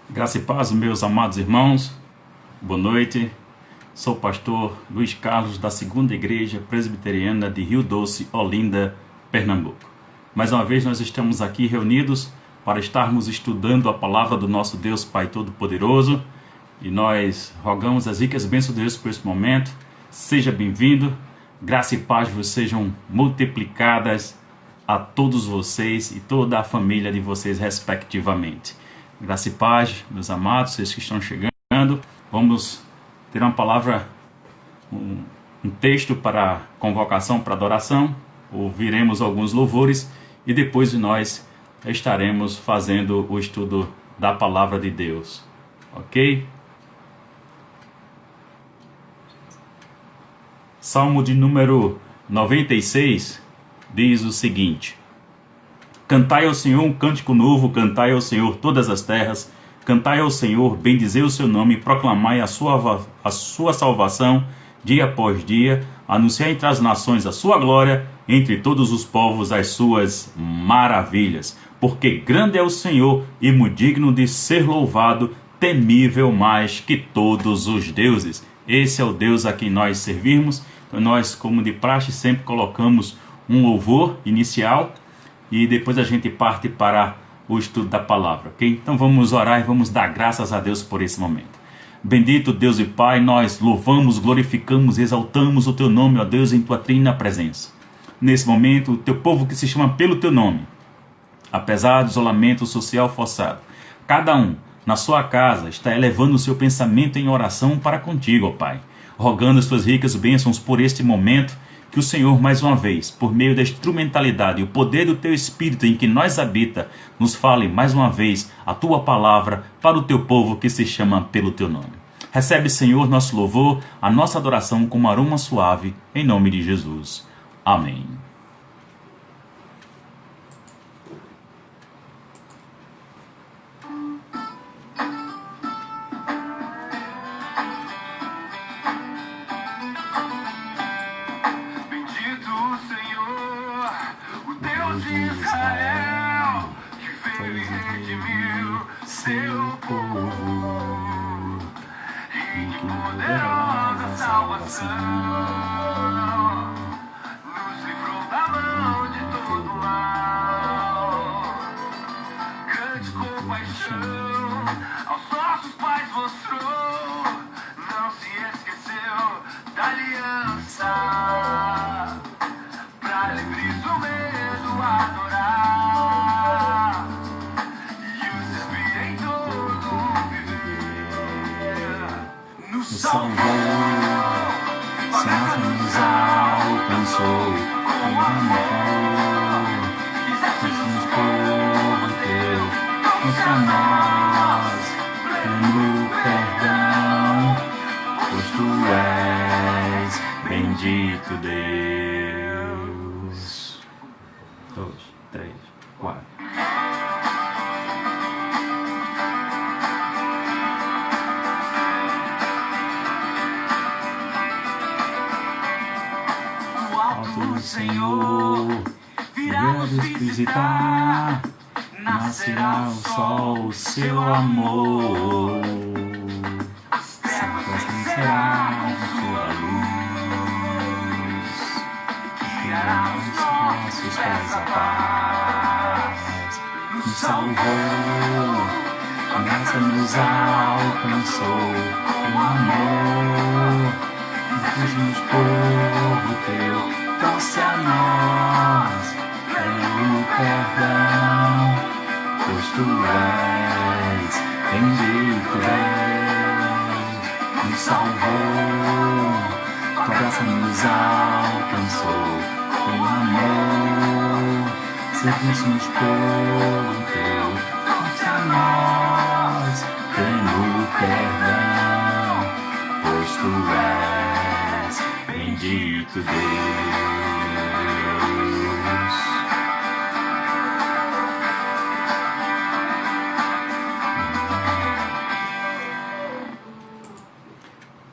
Graça e paz, meus amados irmãos, boa noite. Sou o pastor Luiz Carlos da Segunda Igreja Presbiteriana de Rio Doce, Olinda, Pernambuco. Mais uma vez nós estamos aqui reunidos para estarmos estudando a palavra do nosso Deus Pai Todo-Poderoso e nós rogamos as ricas bênçãos de Deus por esse momento. Seja bem-vindo, graça e paz vos sejam multiplicadas a todos vocês e toda a família de vocês respectivamente. Graça e paz, meus amados, vocês que estão chegando. Vamos ter uma palavra, um texto para convocação, para adoração. Ouviremos alguns louvores e depois nós estaremos fazendo o estudo da palavra de Deus. Ok? Salmo de número 96 diz o seguinte: Cantai ao Senhor um cântico novo, cantai ao Senhor todas as terras, cantai ao Senhor, bendizei o seu nome, proclamai a sua salvação dia após dia, anunciai entre as nações a sua glória, entre todos os povos as suas maravilhas. Porque grande é o Senhor e muito digno de ser louvado, temível mais que todos os deuses. Esse é o Deus a quem nós servimos. Então nós, como de praxe, sempre colocamos um louvor inicial e depois a gente parte para o estudo da palavra, ok? Então vamos orar e vamos dar graças a Deus por esse momento. Bendito Deus e Pai, nós louvamos, glorificamos, exaltamos o Teu nome, ó Deus, em Tua trina presença. Nesse momento, o Teu povo que se chama pelo Teu nome, apesar do isolamento social forçado, cada um na sua casa está elevando o seu pensamento em oração para contigo, ó Pai, rogando as Tuas ricas bênçãos por este momento. Que o Senhor, mais uma vez, por meio da instrumentalidade e o poder do Teu Espírito em que nós habita, nos fale mais uma vez a Tua palavra para o Teu povo que se chama pelo Teu nome. Recebe, Senhor, nosso louvor, a nossa adoração como aroma suave, em nome de Jesus. Amém. Bendito Deus. 2, 3, 4. O alto do Senhor virá nos visitar, nascerá o sol, o seu amor. Será a sua luz, guiará os nossos pés a paz. Nos salvou, a graça nos alcançou, o amor, nos povo teu, trouxe a nós, pelo perdão, pois tu és bendito nos salvou, tua graça nos alcançou, o amor, serviço-nos povo teu, trouxe a nós, pleno perdão, pois tu és bendito Deus.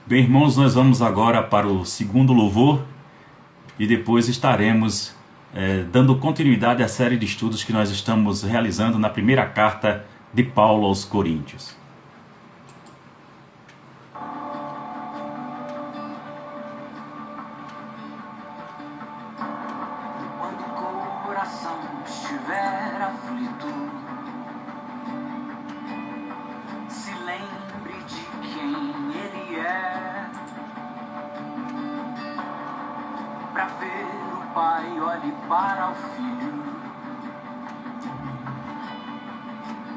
Bem, irmãos, nós vamos agora para o segundo louvor e depois estaremos dando continuidade à série de estudos que nós estamos realizando na primeira carta de Paulo aos Coríntios. Pai para o Filho,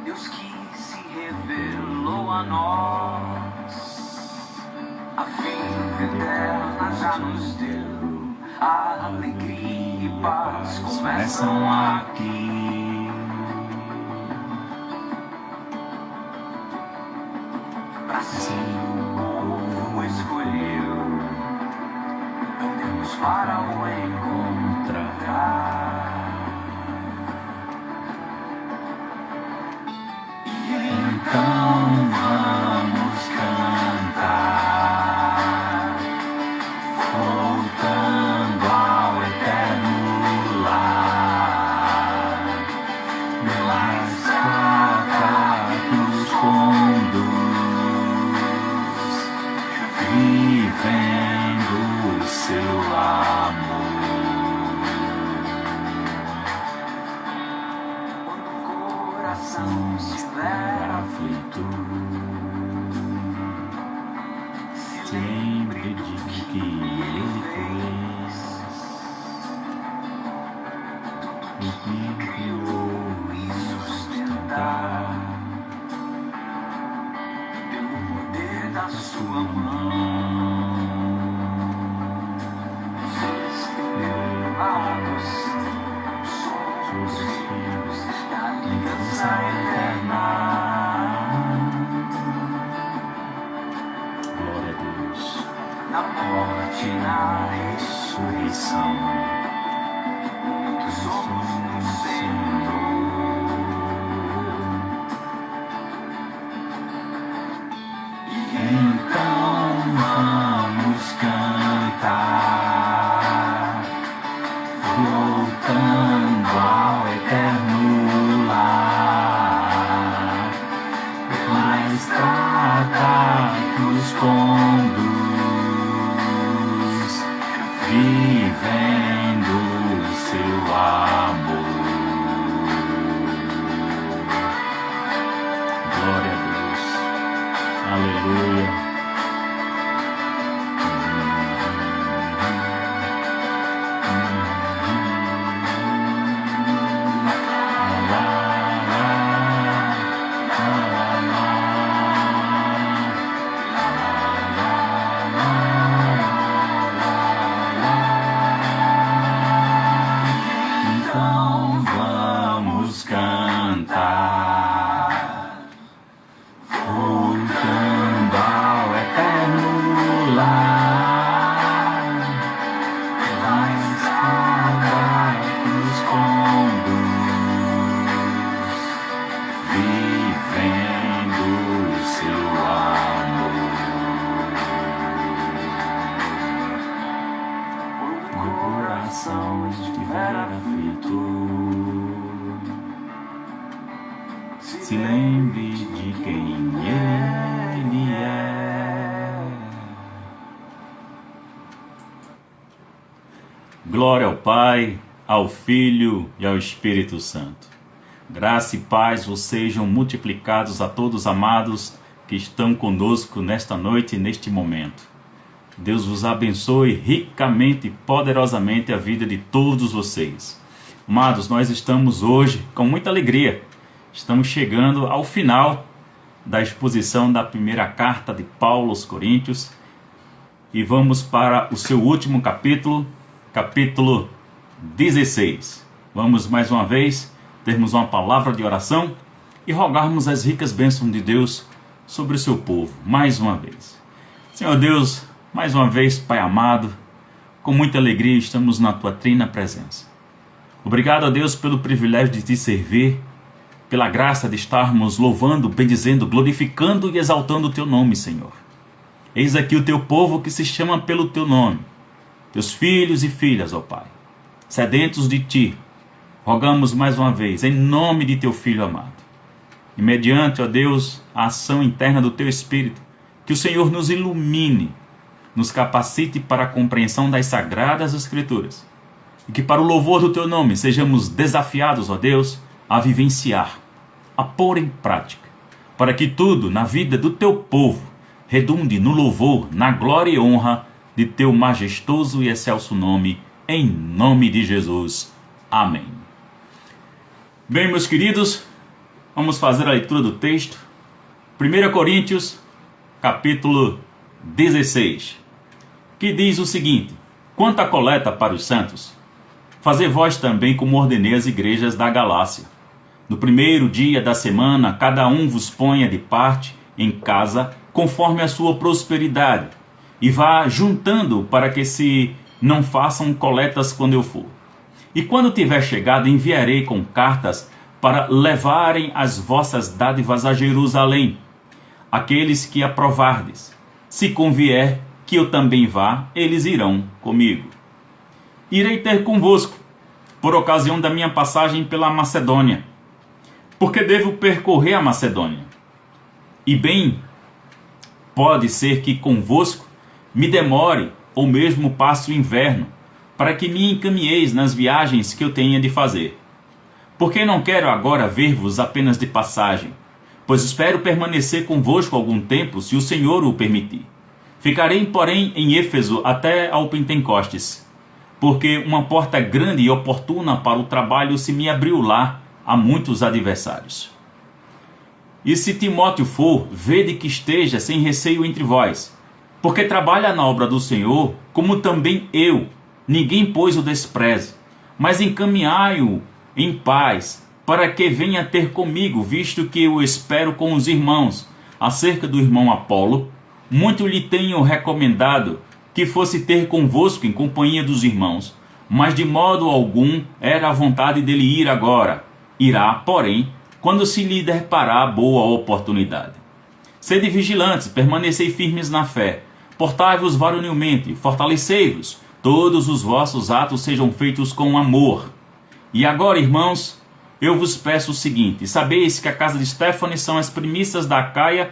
Deus que se revelou a nós, a vida eterna já nos deu, a alegria e paz começam aqui. Pra si o povo escolheu, Deus para o encontrar. E então vamos cantar, voltando ao eterno lar, pela estrada que nos conduz, vivendo o seu amor. Quando o coração estiver aflito, se lembre de que Ele fez, do que criou e sustentar, pelo poder da sua mão. Estrelados somos os filhos da aliança eterna. Glória a Deus. Na morte e na ressurreição, somos no Senhor. E então vamos cantar, voltando ao eterno lar, pela estrada que nos conduz, vivendo o seu amor. Glória a Deus. Aleluia. Então vamos cantar, voltando ao eterno lar, pela estrada que nos conduz, vivendo o seu amor. Quando o coração estiver aflito, se lembre de quem Ele é. Glória ao Pai, ao Filho e ao Espírito Santo. Graça e paz vos sejam multiplicados a todos amados que estão conosco nesta noite e neste momento. Deus vos abençoe ricamente e poderosamente a vida de todos vocês. Amados, nós estamos hoje com muita alegria. Estamos chegando ao final da exposição da primeira carta de Paulo aos Coríntios e vamos para o seu último capítulo, capítulo 16. Vamos mais uma vez termos uma palavra de oração e rogarmos as ricas bênçãos de Deus sobre o seu povo, mais uma vez. Senhor Deus, mais uma vez, Pai amado, com muita alegria estamos na Tua trina presença. Obrigado a Deus pelo privilégio de Te servir, pela graça de estarmos louvando, bendizendo, glorificando e exaltando o Teu nome, Senhor. Eis aqui o Teu povo que se chama pelo Teu nome, Teus filhos e filhas, ó Pai, sedentos de Ti. Rogamos mais uma vez, em nome de Teu Filho amado, e mediante, ó Deus, a ação interna do Teu Espírito, que o Senhor nos ilumine, nos capacite para a compreensão das Sagradas Escrituras, e que para o louvor do Teu nome sejamos desafiados, ó Deus, a vivenciar, a pôr em prática, para que tudo na vida do Teu povo redunde no louvor, na glória e honra de Teu majestoso e excelso nome, em nome de Jesus. Amém. Bem, meus queridos, vamos fazer a leitura do texto. 1 Coríntios, capítulo 16, que diz o seguinte: quanto à coleta para os santos, fazei vós também como ordenei as igrejas da Galácia. No primeiro dia da semana, cada um vos ponha de parte em casa, conforme a sua prosperidade, e vá juntando para que se não façam coletas quando eu for. E quando tiver chegado, enviarei com cartas para levarem as vossas dádivas a Jerusalém, aqueles que aprovardes. Se convier que eu também vá, eles irão comigo. Irei ter convosco, por ocasião da minha passagem pela Macedônia, porque devo percorrer a Macedônia. E bem, pode ser que convosco me demore, ou mesmo passe o inverno, para que me encaminheis nas viagens que eu tenha de fazer. Porque não quero agora ver-vos apenas de passagem, pois espero permanecer convosco algum tempo, se o Senhor o permitir. Ficarei, porém, em Éfeso até ao Pentecostes, porque uma porta grande e oportuna para o trabalho se me abriu lá a muitos adversários. E se Timóteo for, vede que esteja sem receio entre vós, porque trabalha na obra do Senhor, como também eu. Ninguém, pois, o despreze, mas encaminhai-o em paz, para que venha ter comigo, visto que eu espero com os irmãos. Acerca do irmão Apolo, muito lhe tenho recomendado que fosse ter convosco em companhia dos irmãos, mas de modo algum era a vontade dele ir agora. Irá, porém, quando se lhe deparar boa oportunidade. Sede vigilantes, permanecei firmes na fé, portai-vos varonilmente, fortalecei-vos, todos os vossos atos sejam feitos com amor. E agora, irmãos, eu vos peço o seguinte: sabeis que a casa de Estéfanes são as primícias da Acaia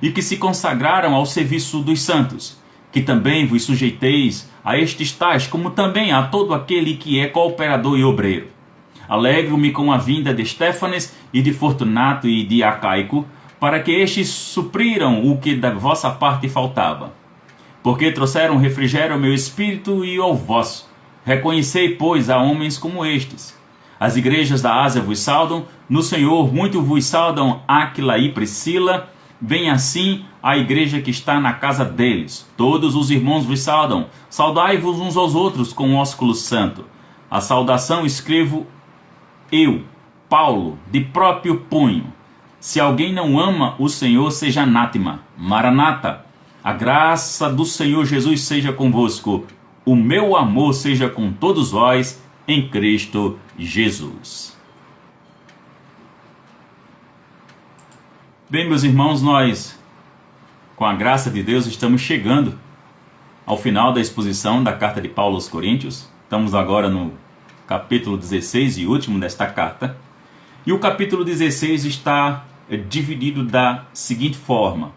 e que se consagraram ao serviço dos santos, que também vos sujeiteis a estes tais, como também a todo aquele que é cooperador e obreiro. Alegro-me com a vinda de Estéfanes e de Fortunato e de Acaico, para que estes supriram o que da vossa parte faltava. Porque trouxeram refrigério ao meu espírito e ao vosso. Reconhecei, pois, a homens como estes. As igrejas da Ásia vos saudam, no Senhor muito vos saudam Áquila e Priscila, bem assim a igreja que está na casa deles. Todos os irmãos vos saudam, saudai-vos uns aos outros com um ósculo santo. A saudação escrevo eu, Paulo, de próprio punho. Se alguém não ama o Senhor, seja anátema. Maranata, a graça do Senhor Jesus seja convosco. O meu amor seja com todos vós, em Cristo Jesus. Bem, meus irmãos, nós, com a graça de Deus, estamos chegando ao final da exposição da carta de Paulo aos Coríntios. Estamos agora no capítulo 16 e último desta carta. E o capítulo 16 está dividido da seguinte forma: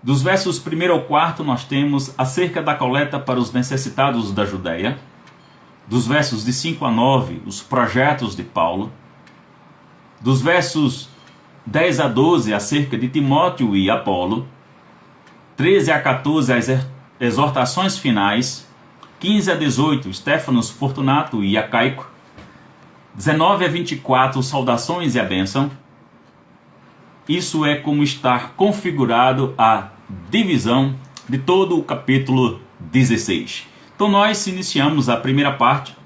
dos versos 1 ao 4 nós temos acerca da coleta para os necessitados da Judéia. Dos versos de 5 a 9, os projetos de Paulo. Dos versos 10 a 12, acerca de Timóteo e Apolo. 13 a 14, as exortações finais. 15 a 18, Estéfanos, Fortunato e Acaico. 19 a 24, saudações e a bênção. Isso é como está configurado a divisão de todo o capítulo 16. Então nós iniciamos a primeira parte,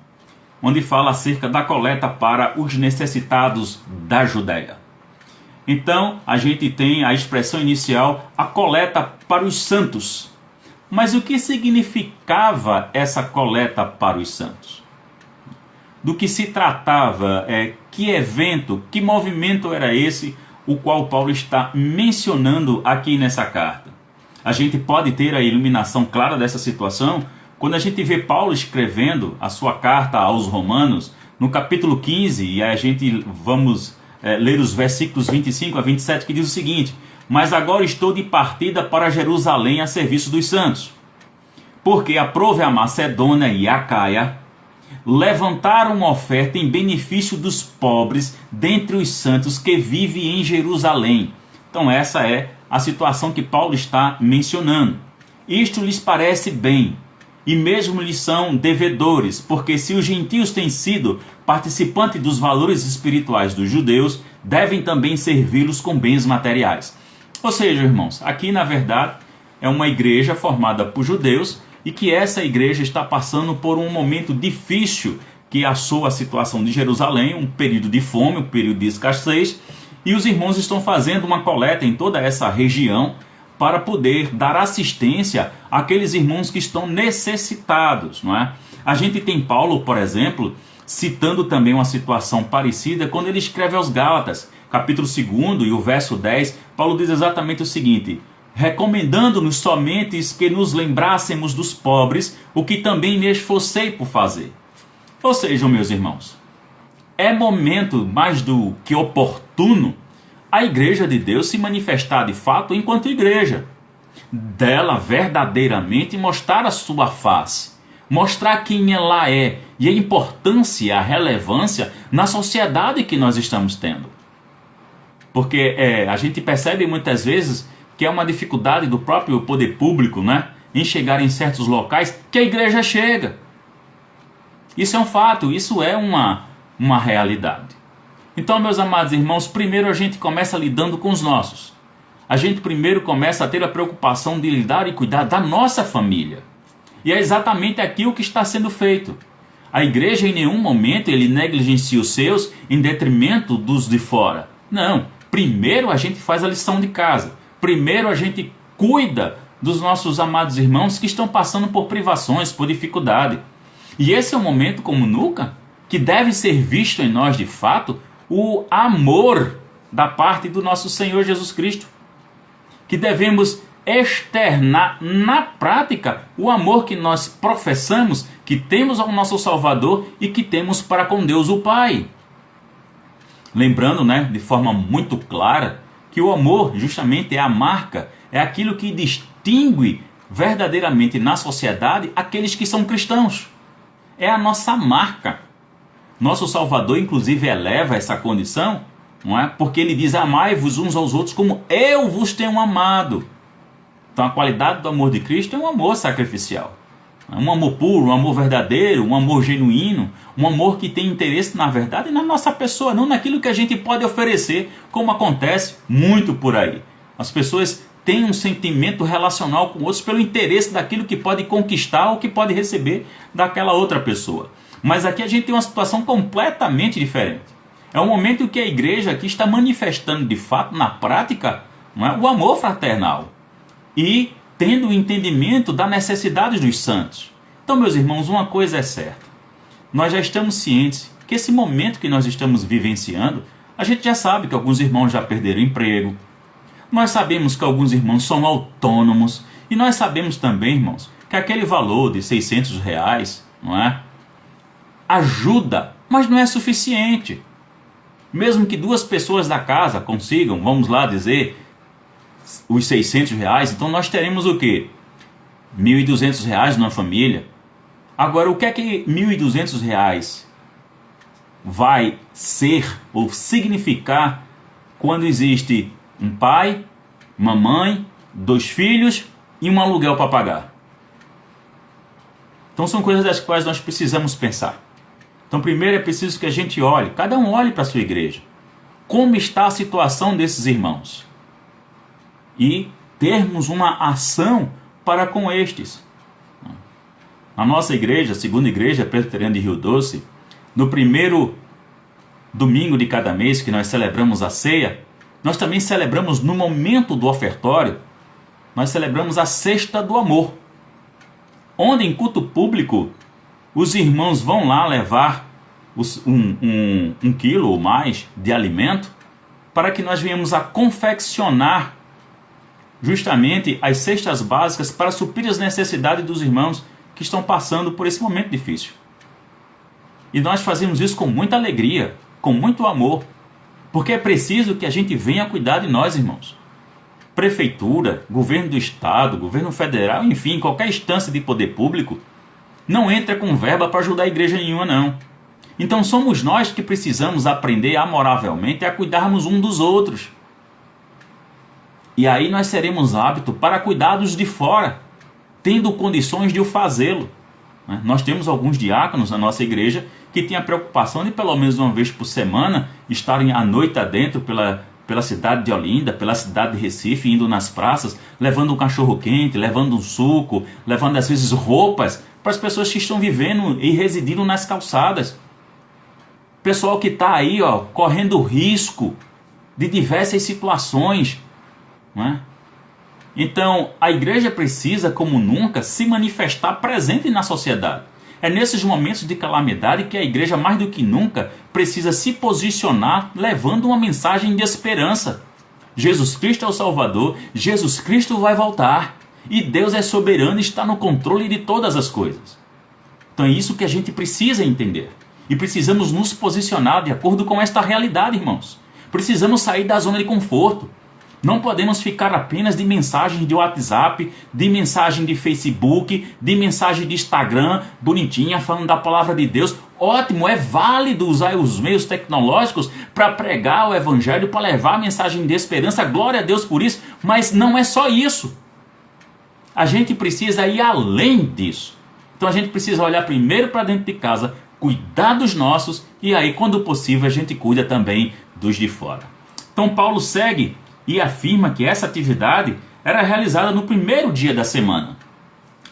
onde fala acerca da coleta para os necessitados da Judéia. Então a gente tem a expressão inicial, a coleta para os santos. Mas o que significava essa coleta para os santos? Do que se tratava? Que evento, que movimento era esse o qual Paulo está mencionando aqui nessa carta? A gente pode ter a iluminação clara dessa situação quando a gente vê Paulo escrevendo a sua carta aos Romanos, no capítulo 15, e a gente vamos ler os versículos 25 a 27, que diz o seguinte: mas agora estou de partida para Jerusalém a serviço dos santos, porque aprove a Macedônia e a Acaia levantaram uma oferta em benefício dos pobres dentre os santos que vivem em Jerusalém. Então essa é a situação que Paulo está mencionando. Isto lhes parece bem, e mesmo lhes são devedores, porque se os gentios têm sido participantes dos valores espirituais dos judeus, devem também servi-los com bens materiais. Ou seja, irmãos, aqui na verdade é uma igreja formada por judeus e que essa igreja está passando por um momento difícil que assou a situação de Jerusalém, um período de fome, um período de escassez, e os irmãos estão fazendo uma coleta em toda essa região para poder dar assistência àqueles irmãos que estão necessitados, não é? A gente tem Paulo, por exemplo, citando também uma situação parecida quando ele escreve aos Gálatas, capítulo 2 e o verso 10, Paulo diz exatamente o seguinte: recomendando-nos somente que nos lembrássemos dos pobres, o que também me esforcei por fazer. Ou seja, meus irmãos, é momento mais do que oportuno a igreja de Deus se manifestar de fato enquanto igreja, dela verdadeiramente mostrar a sua face, mostrar quem ela é e a importância, a relevância na sociedade que nós estamos tendo. Porque a gente percebe muitas vezes que é uma dificuldade do próprio poder público, né, em chegar em certos locais que a igreja chega. Isso é um fato, isso é uma realidade. Então, meus amados irmãos, primeiro a gente começa lidando com os nossos. A gente primeiro começa a ter a preocupação de lidar e cuidar da nossa família. E é exatamente aquilo que está sendo feito. A igreja em nenhum momento ele negligencia os seus em detrimento dos de fora. Não, primeiro a gente faz a lição de casa. Primeiro a gente cuida dos nossos amados irmãos que estão passando por privações, por dificuldade. E esse é um momento como nunca, que deve ser visto em nós de fato o amor da parte do nosso Senhor Jesus Cristo. Que devemos externar na prática o amor que nós professamos, que temos ao nosso Salvador e que temos para com Deus o Pai. Lembrando, né, de forma muito clara, que o amor justamente é a marca, é aquilo que distingue verdadeiramente na sociedade aqueles que são cristãos. É a nossa marca. Nosso Salvador, inclusive, eleva essa condição, não é? Porque ele diz: amai-vos uns aos outros como eu vos tenho amado. Então a qualidade do amor de Cristo é um amor sacrificial. Um amor puro, um amor verdadeiro, um amor genuíno, um amor que tem interesse na verdade e na nossa pessoa, não naquilo que a gente pode oferecer, como acontece muito por aí. As pessoas têm um sentimento relacional com outros pelo interesse daquilo que pode conquistar ou que pode receber daquela outra pessoa. Mas aqui a gente tem uma situação completamente diferente. É um momento em que a igreja aqui está manifestando de fato, na prática, não é, o amor fraternal. E tendo o entendimento da necessidade dos santos. Então, meus irmãos, uma coisa é certa. Nós já estamos cientes que esse momento que nós estamos vivenciando, a gente já sabe que alguns irmãos já perderam emprego. Nós sabemos que alguns irmãos são autônomos. E nós sabemos também, irmãos, que aquele valor de R$600, não é? Ajuda, mas não é suficiente. Mesmo que duas pessoas da casa consigam, vamos lá dizer, os R$600, então nós teremos o quê? R$1.200 numa família. Agora, o que é que R$1.200 vai ser ou significar quando existe um pai, uma mãe, 2 filhos e um aluguel para pagar? Então são coisas das quais nós precisamos pensar. Então primeiro é preciso que a gente olhe, cada um olhe para a sua igreja. Como está a situação desses irmãos? E termos uma ação para com estes. A nossa igreja, a segunda igreja presbiteriana de Rio Doce, no primeiro domingo de cada mês que nós celebramos a ceia, nós também celebramos no momento do ofertório, nós celebramos a Cesta do Amor, onde em culto público os irmãos vão lá levar um quilo ou mais de alimento para que nós venhamos a confeccionar justamente as cestas básicas para suprir as necessidades dos irmãos que estão passando por esse momento difícil. E nós fazemos isso com muita alegria, com muito amor, porque é preciso que a gente venha cuidar de nós, irmãos. Prefeitura, governo do estado, governo federal, enfim, qualquer instância de poder público, não entra com verba para ajudar a igreja nenhuma, não. Então somos nós que precisamos aprender amoravelmente a cuidarmos um dos outros. E aí nós seremos aptos para cuidar dos de fora, tendo condições de o fazê-lo. Nós temos alguns diáconos na nossa igreja que têm a preocupação de pelo menos uma vez por semana estarem à noite adentro pela cidade de Olinda, pela cidade de Recife, indo nas praças, levando um cachorro quente, levando um suco, levando às vezes roupas para as pessoas que estão vivendo e residindo nas calçadas. Pessoal que está aí, correndo risco de diversas situações, não é? Então, a igreja precisa, como nunca, se manifestar presente na sociedade. É nesses momentos de calamidade que a igreja, mais do que nunca, precisa se posicionar, levando uma mensagem de esperança. Jesus Cristo é o Salvador, Jesus Cristo vai voltar, e Deus é soberano e está no controle de todas as coisas. Então é isso que a gente precisa entender. E precisamos nos posicionar de acordo com esta realidade, irmãos. Precisamos sair da zona de conforto. Não podemos ficar apenas de mensagens de WhatsApp, de mensagem de Facebook, de mensagem de Instagram, bonitinha, falando da palavra de Deus. Ótimo, é válido usar os meios tecnológicos para pregar o Evangelho, para levar a mensagem de esperança. Glória a Deus por isso, mas não é só isso. A gente precisa ir além disso. Então a gente precisa olhar primeiro para dentro de casa, cuidar dos nossos, e aí, quando possível, a gente cuida também dos de fora. Então Paulo segue e afirma que essa atividade era realizada no primeiro dia da semana.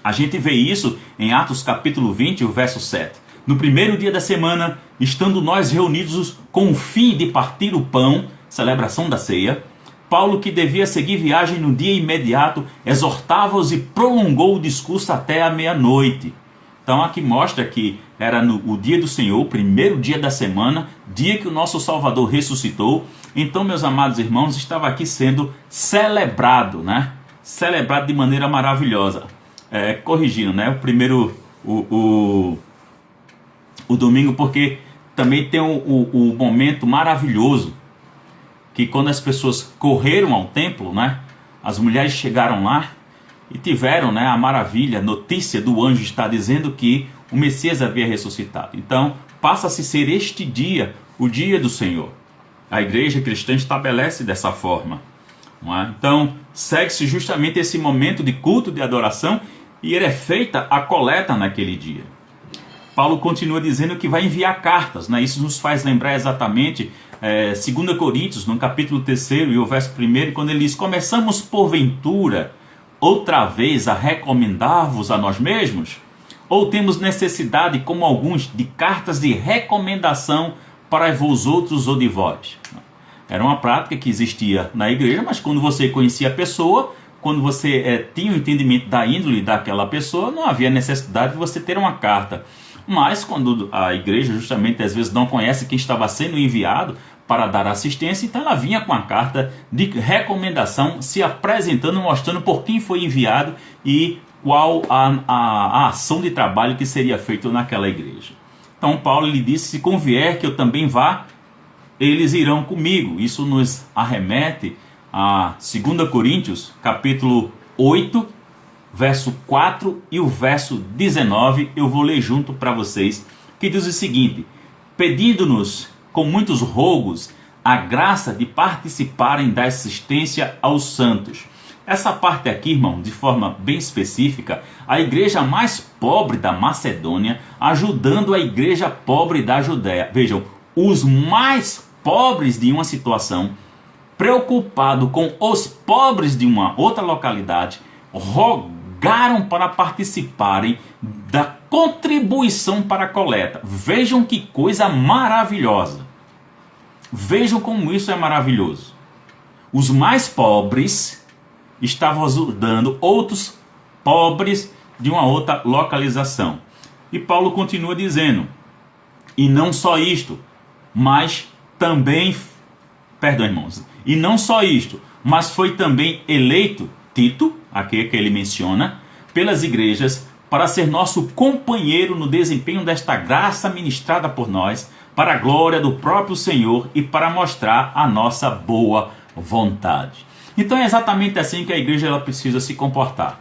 A gente vê isso em Atos capítulo 20, o verso 7. No primeiro dia da semana, estando nós reunidos com o fim de partir o pão, celebração da ceia, Paulo, que devia seguir viagem no dia imediato, exortava-os e prolongou o discurso até a meia-noite. Então aqui mostra que era o dia do Senhor, o primeiro dia da semana, dia que o nosso Salvador ressuscitou. Então, meus amados irmãos, estava aqui sendo celebrado, né? Celebrado de maneira maravilhosa. Corrigindo, né? O primeiro, o domingo, porque também tem o momento maravilhoso, que quando as pessoas correram ao templo, né? As mulheres chegaram lá e tiveram, né, a maravilha, a notícia do anjo está dizendo que o Messias havia ressuscitado. Então, passa a se ser este dia, o dia do Senhor. A igreja cristã estabelece dessa forma. Não é? Então, segue-se justamente esse momento de culto, de adoração, e é feita a coleta naquele dia. Paulo continua dizendo que vai enviar cartas, né? Isso nos faz lembrar exatamente 2 Coríntios, no capítulo 3 e o verso 1, quando ele diz: começamos porventura outra vez a recomendar-vos a nós mesmos? Ou temos necessidade, como alguns, de cartas de recomendação para vós outros ou de vós? Era uma prática que existia na igreja, mas quando você conhecia a pessoa, quando você tinha o entendimento da índole daquela pessoa, não havia necessidade de você ter uma carta. Mas quando a igreja justamente às vezes não conhece quem estava sendo enviado para dar assistência, então ela vinha com a carta de recomendação, se apresentando, mostrando por quem foi enviado e qual a ação de trabalho que seria feita naquela igreja. Então Paulo lhe disse: se convier que eu também vá, eles irão comigo. Isso nos arremete a 2 Coríntios, capítulo 8, verso 4 e o verso 19. Eu vou ler junto para vocês, que diz o seguinte: pedindo-nos com muitos rogos a graça de participarem da assistência aos santos. Essa parte aqui, irmão, de forma bem específica, a igreja mais pobre da Macedônia ajudando a igreja pobre da Judéia. Vejam, os mais pobres de uma situação, preocupado com os pobres de uma outra localidade, rogaram para participarem da contribuição para a coleta. Vejam que coisa maravilhosa. Vejam como isso é maravilhoso. Os mais pobres estavam ajudando outros pobres de uma outra localização. E Paulo continua dizendo: e não só isto, mas também, perdão, irmãos, e não só isto, mas foi também eleito Tito, aqui que ele menciona, pelas igrejas, para ser nosso companheiro no desempenho desta graça ministrada por nós, para a glória do próprio Senhor e para mostrar a nossa boa vontade. Então é exatamente assim que a igreja ela precisa se comportar.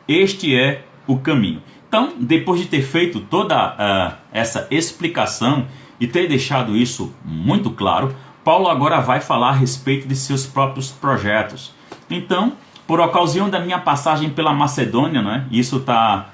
Este é o caminho. Então, depois de ter feito toda essa explicação e ter deixado isso muito claro, Paulo agora vai falar a respeito de seus próprios projetos. Então, Por ocasião da minha passagem pela Macedônia, né? Isso está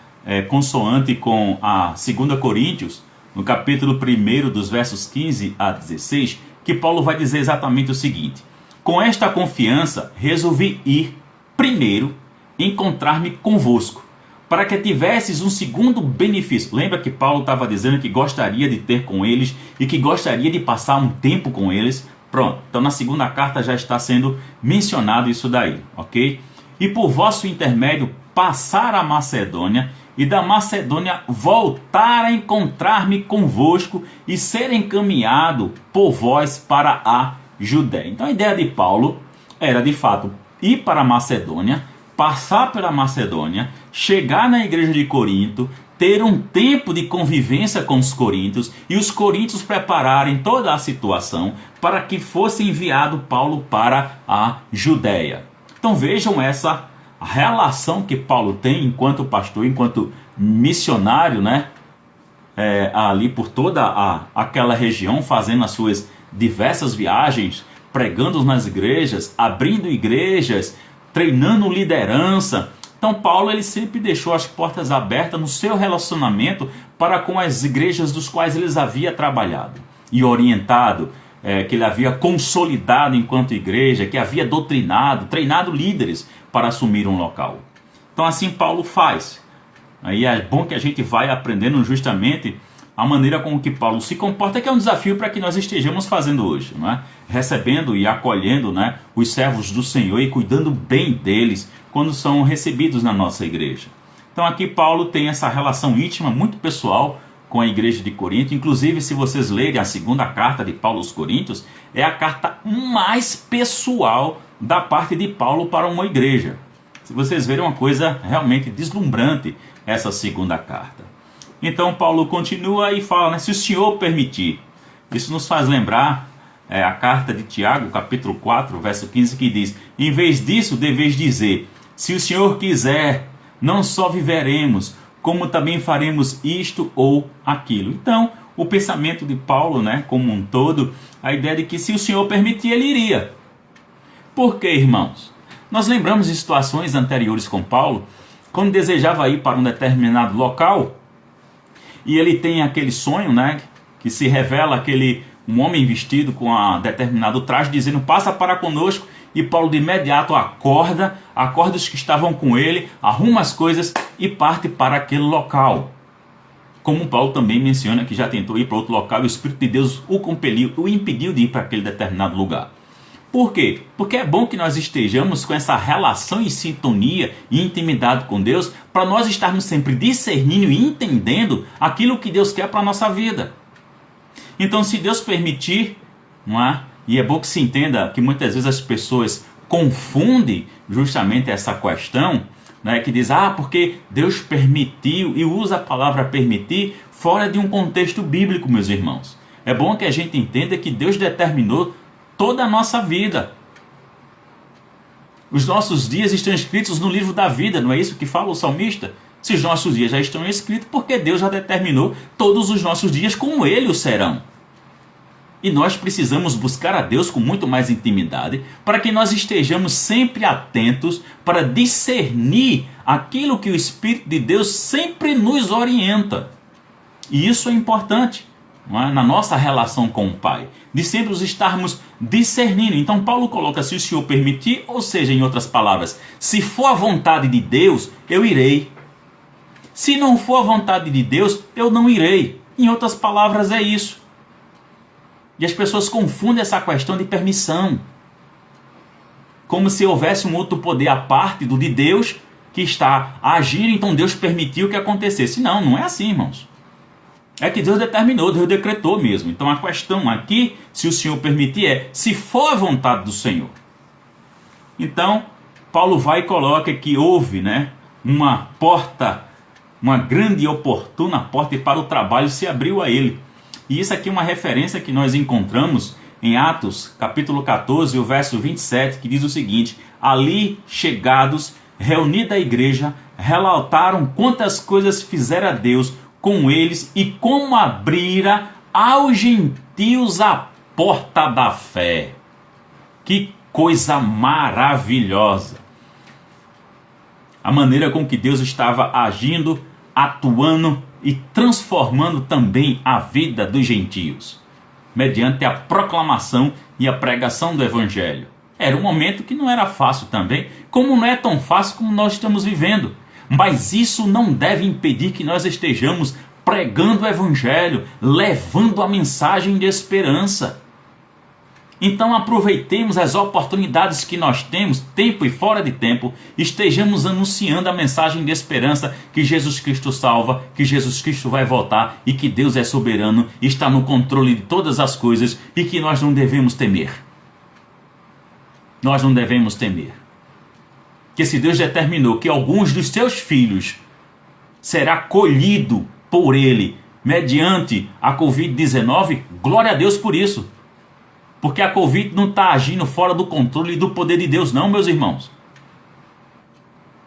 consoante com a 2 Coríntios, no capítulo 1, dos versos 15 a 16, que Paulo vai dizer exatamente o seguinte: com esta confiança resolvi ir primeiro encontrar-me convosco, para que tivesses um segundo benefício. Lembra que Paulo estava dizendo que gostaria de ter com eles e que gostaria de passar um tempo com eles? Pronto, então na segunda carta já está sendo mencionado isso daí, ok? E por vosso intermédio passar a Macedônia, e da Macedônia voltar a encontrar-me convosco e ser encaminhado por vós para a Judéia. Então a ideia de Paulo era de fato ir para a Macedônia, passar pela Macedônia, chegar na igreja de Corinto, ter um tempo de convivência com os coríntios e os coríntios prepararem toda a situação para que fosse enviado Paulo para a Judéia. Então vejam essa relação que Paulo tem enquanto pastor, enquanto missionário, né? Ali por toda aquela região, fazendo as suas diversas viagens, pregando nas igrejas, abrindo igrejas, treinando liderança. Então Paulo ele sempre deixou as portas abertas no seu relacionamento para com as igrejas dos quais ele havia trabalhado e orientado, que ele havia consolidado enquanto igreja, que havia doutrinado, treinado líderes para assumir um local. Então assim Paulo faz. Aí é bom que a gente vai aprendendo justamente a maneira com que Paulo se comporta, que é um desafio para que nós estejamos fazendo hoje, não é? Recebendo e acolhendo, né, os servos do Senhor e cuidando bem deles quando são recebidos na nossa igreja. Então aqui Paulo tem essa relação íntima, muito pessoal com a igreja de Corinto. Inclusive, se vocês lerem a segunda carta de Paulo aos Coríntios, é a carta mais pessoal da parte de Paulo para uma igreja. Se vocês verem, uma coisa realmente deslumbrante essa segunda carta. Então Paulo continua e fala, né, se o Senhor permitir. Isso nos faz lembrar a carta de Tiago, capítulo 4, verso 15, que diz: em vez disso, deveis dizer, se o Senhor quiser, não só viveremos, como também faremos isto ou aquilo. Então, o pensamento de Paulo, né, como um todo, a ideia de que se o Senhor permitir, ele iria. Por quê, irmãos? Nós lembramos de situações anteriores com Paulo, quando desejava ir para um determinado local, e ele tem aquele sonho, né, que se revela um homem vestido com determinado traje, dizendo, passa para conosco, e Paulo de imediato acorda os que estavam com ele, arruma as coisas e parte para aquele local. Como Paulo também menciona que já tentou ir para outro local e o Espírito de Deus o compeliu, o impediu de ir para aquele determinado lugar. Por quê? Porque é bom que nós estejamos com essa relação e sintonia e intimidade com Deus, para nós estarmos sempre discernindo e entendendo aquilo que Deus quer para a nossa vida. Então, se Deus permitir, não é? E é bom que se entenda que muitas vezes as pessoas confundem justamente essa questão, né, que diz, porque Deus permitiu, e usa a palavra permitir fora de um contexto bíblico, meus irmãos. É bom que a gente entenda que Deus determinou toda a nossa vida. Os nossos dias estão escritos no livro da vida, não é isso que fala o salmista? Se os nossos dias já estão escritos, porque Deus já determinou todos os nossos dias como Ele o serão. E nós precisamos buscar a Deus com muito mais intimidade, para que nós estejamos sempre atentos para discernir aquilo que o Espírito de Deus sempre nos orienta. E isso é importante, não é? Na nossa relação com o Pai, de sempre estarmos discernindo. Então Paulo coloca, se o Senhor permitir, ou seja, em outras palavras, se for a vontade de Deus, eu irei. Se não for a vontade de Deus, eu não irei. Em outras palavras, é isso. E as pessoas confundem essa questão de permissão, como se houvesse um outro poder à parte do de Deus que está agindo, então Deus permitiu que acontecesse. Não, não é assim, irmãos. É que Deus determinou, Deus decretou mesmo. Então a questão aqui, se o Senhor permitir, é se for a vontade do Senhor. Então, Paulo vai e coloca que houve, né, uma porta, uma grande e oportuna porta, e para o trabalho se abriu a ele. E isso aqui é uma referência que nós encontramos em Atos, capítulo 14, o verso 27, que diz o seguinte: ali chegados, reunida a igreja, relataram quantas coisas fizera Deus com eles e como abrira aos gentios a porta da fé. Que coisa maravilhosa! a maneira com que Deus estava agindo, atuando e transformando também a vida dos gentios, mediante a proclamação e a pregação do Evangelho. Era um momento que não era fácil também, como não é tão fácil como nós estamos vivendo. Mas isso não deve impedir que nós estejamos pregando o Evangelho, levando a mensagem de esperança. Então aproveitemos as oportunidades que nós temos, tempo e fora de tempo, estejamos anunciando a mensagem de esperança que Jesus Cristo salva, que Jesus Cristo vai voltar e que Deus é soberano, está no controle de todas as coisas e que nós não devemos temer. Nós não devemos temer. Que se Deus determinou que alguns dos seus filhos será colhido por Ele mediante a Covid-19, glória a Deus por isso. Porque a Covid não está agindo fora do controle e do poder de Deus não, meus irmãos.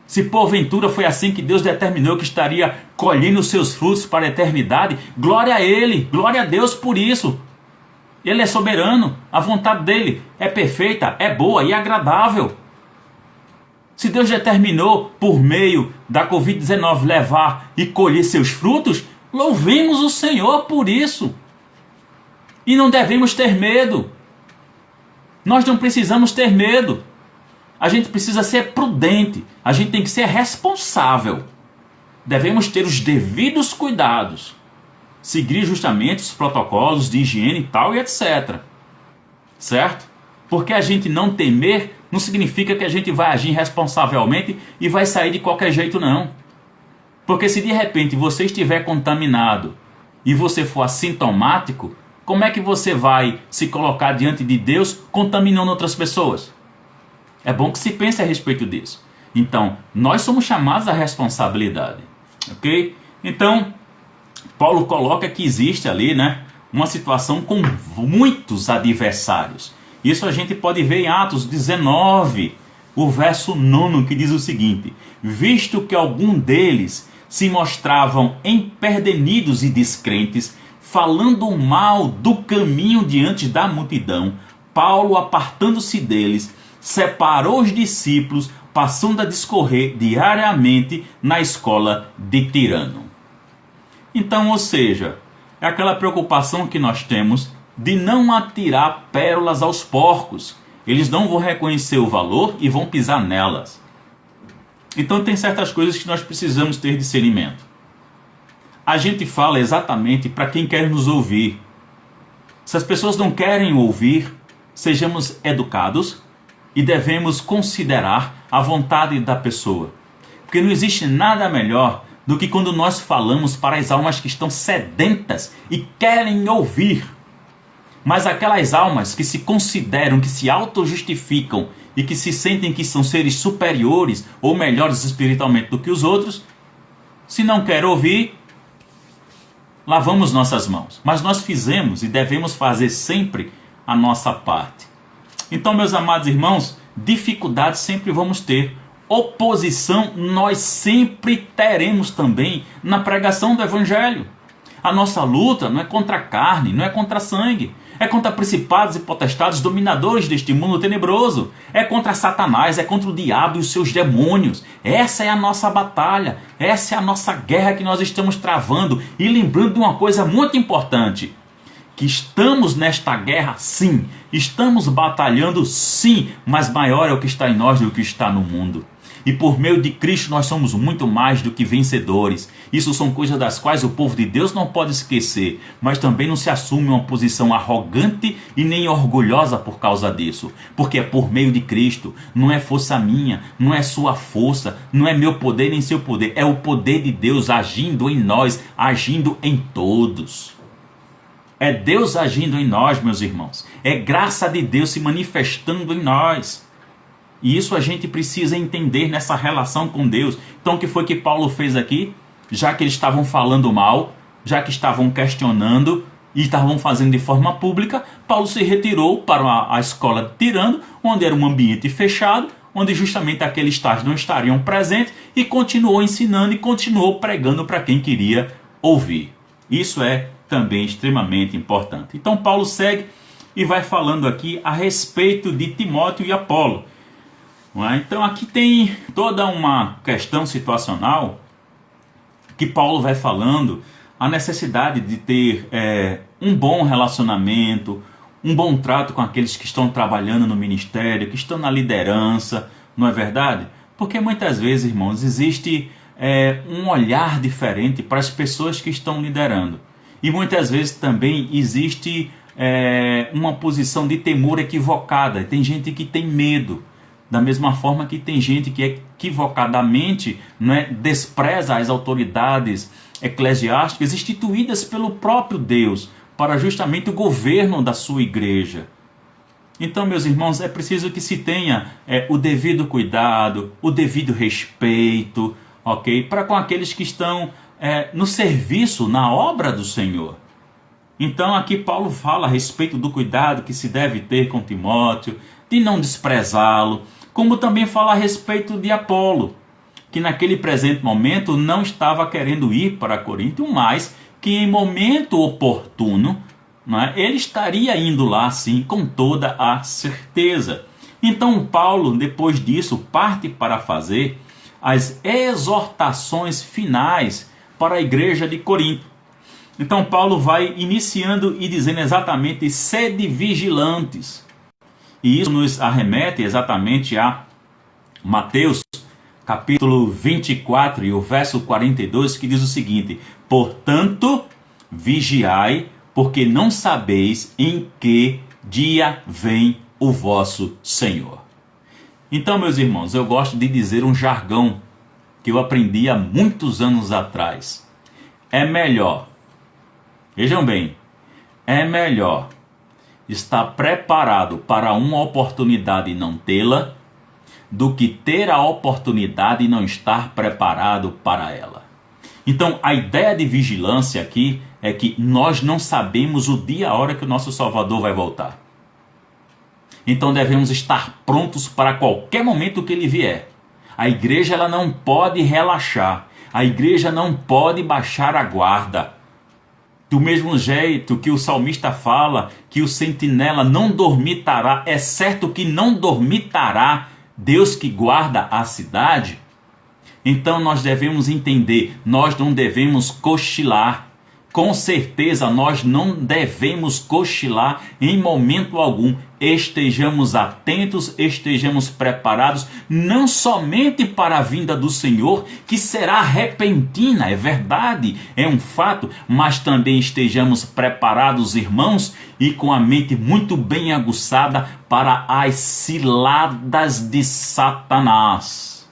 Se porventura foi assim que Deus determinou que estaria colhendo os seus frutos para a eternidade, glória a Ele, glória a Deus por isso. Ele é soberano, a vontade dele é perfeita, é boa e agradável. Se Deus determinou por meio da Covid-19 levar e colher seus frutos, louvemos o Senhor por isso. E não devemos ter medo. Nós não precisamos ter medo. A gente precisa ser prudente. A gente tem que ser responsável. Devemos ter os devidos cuidados. Seguir justamente os protocolos de higiene e tal e etc. Certo? Porque a gente não temer não significa que a gente vai agir responsavelmente e vai sair de qualquer jeito não. Porque se de repente você estiver contaminado e você for assintomático, como é que você vai se colocar diante de Deus contaminando outras pessoas? É bom que se pense a respeito disso. Então, nós somos chamados à responsabilidade. Ok? Então, Paulo coloca que existe ali, uma situação com muitos adversários. Isso a gente pode ver em Atos 19, o verso 9, que diz o seguinte: visto que algum deles se mostravam empedernidos e descrentes, falando mal do caminho diante da multidão, Paulo, apartando-se deles, separou os discípulos, passando a discorrer diariamente na escola de Tirano. Então, ou seja, é aquela preocupação que nós temos de não atirar pérolas aos porcos. Eles não vão reconhecer o valor e vão pisar nelas. Então tem certas coisas que nós precisamos ter discernimento. A gente fala exatamente para quem quer nos ouvir. Se as pessoas não querem ouvir, sejamos educados e devemos considerar a vontade da pessoa. Porque não existe nada melhor do que quando nós falamos para as almas que estão sedentas e querem ouvir. Mas aquelas almas que se consideram, que se auto-justificam e que se sentem que são seres superiores ou melhores espiritualmente do que os outros, se não quer ouvir, lavamos nossas mãos. Mas nós fizemos e devemos fazer sempre a nossa parte. Então, meus amados irmãos, dificuldades sempre vamos ter. Oposição nós sempre teremos também na pregação do Evangelho. A nossa luta não é contra a carne, não é contra sangue. É contra principados e potestades dominadores deste mundo tenebroso. É contra Satanás, é contra o diabo e os seus demônios. Essa é a nossa batalha. Essa é a nossa guerra que nós estamos travando. E lembrando de uma coisa muito importante. Que estamos nesta guerra, sim. Estamos batalhando, sim. Mas maior é o que está em nós do que está no mundo. E por meio de Cristo nós somos muito mais do que vencedores. Isso são coisas das quais o povo de Deus não pode esquecer. Mas também não se assume uma posição arrogante e nem orgulhosa por causa disso. Porque é por meio de Cristo. Não é força minha, não é sua força, não é meu poder nem seu poder. É o poder de Deus agindo em nós, agindo em todos. É Deus agindo em nós, meus irmãos. É graça de Deus se manifestando em nós. E isso a gente precisa entender nessa relação com Deus. Então o que foi que Paulo fez aqui? Já que eles estavam falando mal, já que estavam questionando e estavam fazendo de forma pública, Paulo se retirou para a escola de Tirano, onde era um ambiente fechado, onde justamente aqueles tais não estariam presentes, e continuou ensinando e continuou pregando para quem queria ouvir. Isso é também extremamente importante. Então Paulo segue e vai falando aqui a respeito de Timóteo e Apolo. Não é? Então aqui tem toda uma questão situacional que Paulo vai falando, a necessidade de ter um bom relacionamento, um bom trato com aqueles que estão trabalhando no ministério, que estão na liderança, não é verdade? Porque muitas vezes, irmãos, existe um olhar diferente para as pessoas que estão liderando. E muitas vezes também existe uma posição de temor equivocada. Tem gente que tem medo. Da mesma forma que tem gente que equivocadamente despreza as autoridades eclesiásticas instituídas pelo próprio Deus para justamente o governo da sua igreja. Então, meus irmãos, é preciso que se tenha o devido cuidado, o devido respeito, ok? Para com aqueles que estão no serviço, na obra do Senhor. Então, aqui Paulo fala a respeito do cuidado que se deve ter com Timóteo, de não desprezá-lo, como também fala a respeito de Apolo, que naquele presente momento não estava querendo ir para Corinto, mas que em momento oportuno, ele estaria indo lá sim, com toda a certeza. Então Paulo, depois disso, parte para fazer as exortações finais para a igreja de Corinto. Então Paulo vai iniciando e dizendo exatamente: sede vigilantes. E isso nos arremete exatamente a Mateus capítulo 24 e o verso 42, que diz o seguinte: portanto, vigiai, porque não sabeis em que dia vem o vosso Senhor. Então, meus irmãos, eu gosto de dizer um jargão que eu aprendi há muitos anos atrás. É melhor, vejam bem, é melhor estar preparado para uma oportunidade e não tê-la, do que ter a oportunidade e não estar preparado para ela. Então, a ideia de vigilância aqui é que nós não sabemos o dia e a hora que o nosso Salvador vai voltar. Então, devemos estar prontos para qualquer momento que ele vier. A igreja ela não pode relaxar. A igreja não pode baixar a guarda. Do mesmo jeito que o salmista fala que o sentinela não dormitará, é certo que não dormitará Deus que guarda a cidade. Então nós devemos entender, nós não devemos cochilar. Com certeza nós não devemos cochilar em momento algum. Estejamos atentos, estejamos preparados, não somente para a vinda do Senhor, que será repentina, é verdade, é um fato, mas também estejamos preparados, irmãos, e com a mente muito bem aguçada para as ciladas de Satanás.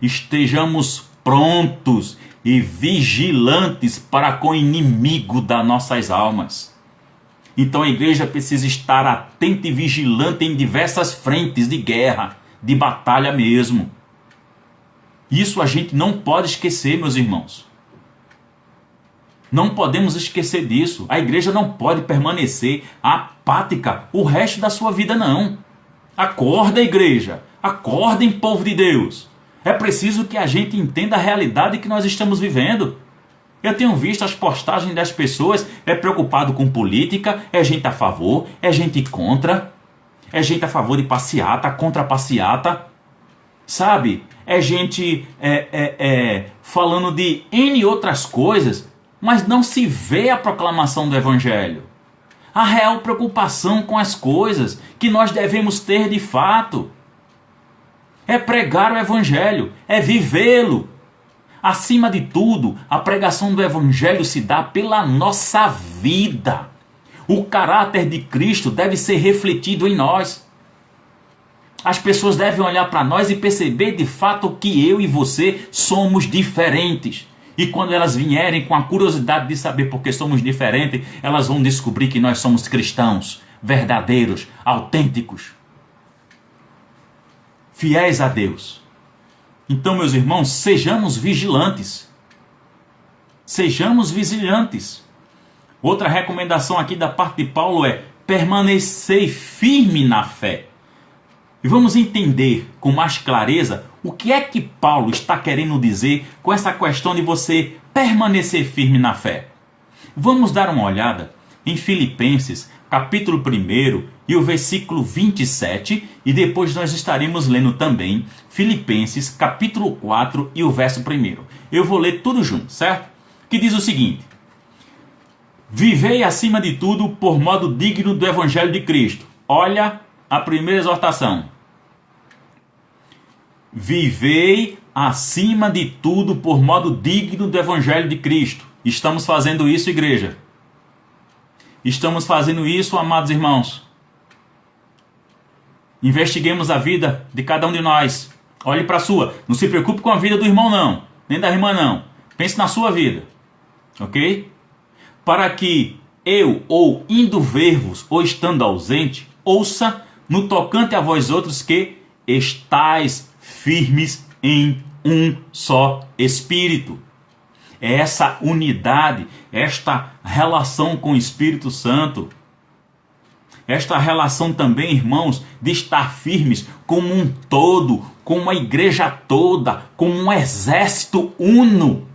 Estejamos prontos e vigilantes para com o inimigo das nossas almas. Então a igreja precisa estar atenta e vigilante em diversas frentes de guerra, de batalha mesmo. Isso a gente não pode esquecer, meus irmãos. Não podemos esquecer disso. A igreja não pode permanecer apática o resto da sua vida, não. Acorda, igreja. Acordem, povo de Deus. É preciso que a gente entenda a realidade que nós estamos vivendo. Eu tenho visto as postagens das pessoas, preocupado com política, é gente a favor, é gente contra, é gente a favor de passeata, contra passeata, sabe? É gente falando de N outras coisas, mas não se vê a proclamação do Evangelho. A real preocupação com as coisas que nós devemos ter de fato. É pregar o Evangelho, é vivê-lo. Acima de tudo, a pregação do Evangelho se dá pela nossa vida. O caráter de Cristo deve ser refletido em nós. As pessoas devem olhar para nós e perceber de fato que eu e você somos diferentes. E quando elas vierem com a curiosidade de saber por que somos diferentes, elas vão descobrir que nós somos cristãos, verdadeiros, autênticos, fiéis a Deus. Então, meus irmãos, sejamos vigilantes. Sejamos vigilantes. Outra recomendação aqui da parte de Paulo é permanecer firme na fé. E vamos entender com mais clareza o que é que Paulo está querendo dizer com essa questão de você permanecer firme na fé. Vamos dar uma olhada em Filipenses, capítulo 1 e o versículo 27, e depois nós estaremos lendo também Filipenses, capítulo 4 e o verso 1. Eu vou ler tudo junto, certo? Que diz o seguinte: vivei acima de tudo por modo digno do Evangelho de Cristo. Olha a primeira exortação. Vivei acima de tudo por modo digno do Evangelho de Cristo. Estamos fazendo isso, igreja? Estamos fazendo isso, amados irmãos? Investiguemos a vida de cada um de nós. Olhe para a sua. Não se preocupe com a vida do irmão, não. Nem da irmã, não. Pense na sua vida. Ok? Para que eu, ou indo ver-vos, ou estando ausente, ouça no tocante a vós outros que estais firmes em um só Espírito. É essa unidade, esta relação com o Espírito Santo, esta relação também, irmãos, de estar firmes como um todo, como a igreja toda, como um exército uno,